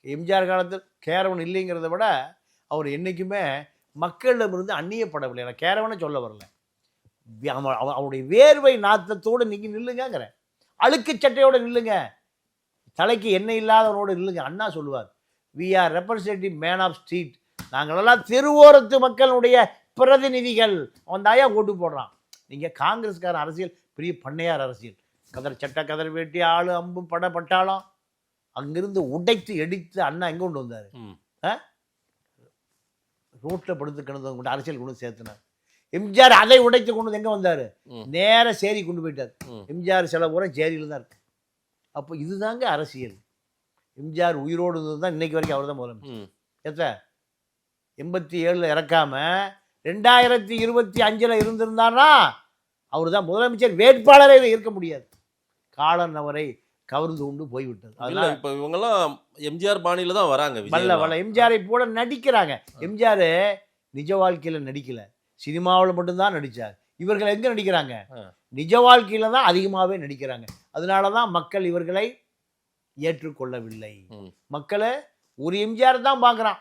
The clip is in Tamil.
எம்ஜிஆர் காலத்தில் கேரவன் இல்லைங்கிறத விட அவர் என்றைக்குமே மக்களிடமிருந்து அந்நியப்படவில்லை. நான் கேரவனை சொல்ல வரல, அவருடைய வேர்வை நாத்தத்தோடு நீங்கள் நில்லுங்கிறேன். அழுக்கு சட்டையோடு நில்லுங்க, தலைக்கு எண்ணெய் இல்லாதவனோடு நில்லுங்க. அண்ணா சொல்லுவார், we are representative man of street. நாங்களெல்லாம் தெருவோரத்து மக்களுடைய பிரதிநிதிகள். அவன் தாயா ஓட்டு போடுறான். நீங்கள் காங்கிரஸ்கார அரசியல் பெரிய பண்ணையார் அரசியல், கதர் சட்டை கதர் வேட்டி ஆளு அம்பு பட பட்டாளம் அங்கிருந்து உடைத்து எடுத்து அண்ணா எங்கே கொண்டு வந்தார்? ரோட்டில் படுத்து கிடந்தவங்க கொண்டு அரசியல் கொண்டு சேர்த்துனார். எம்ஜிஆர் அதை உடைத்து கொண்டு எங்கே வந்தார்? நேராக சேரி கொண்டு போயிட்டார். எம்ஜிஆர் சில பூரா சேரியில் தான் இருக்கு. அப்போ இதுதாங்க அரசியல். எம்ஜிஆர் உயிரோடு இருந்தது தான் இன்னைக்கு வரைக்கும் அவர் தான் முதலமைச்சர். எத்த 87 இறக்காம 2025 இருந்திருந்தார்னா அவர் தான் முதலமைச்சர் வேட்பாளரே இருக்க முடியாது. காலன் அவரை கவர்ந்து கொண்டு போய்விட்டது. அதனால இப்போ இவங்கெல்லாம் எம்ஜிஆர் பாணியில தான் வராங்க. வல்ல எம்ஜிஆரை போல நடிக்கிறாங்க. எம்ஜிஆர் நிஜ வாழ்க்கையில் நடிக்கல, சினிமாவில் மட்டும்தான் நடித்தார். இவர்கள் எங்கே நடிக்கிறாங்க? நிஜ வாழ்க்கையில் தான் அதிகமாகவே நடிக்கிறாங்க. அதனால தான் மக்கள் இவர்களை ஏற்றுக்கொள்ளவில்லை. மக்களை ஒரு எம்ஜிஆர் தான் பார்க்குறான்.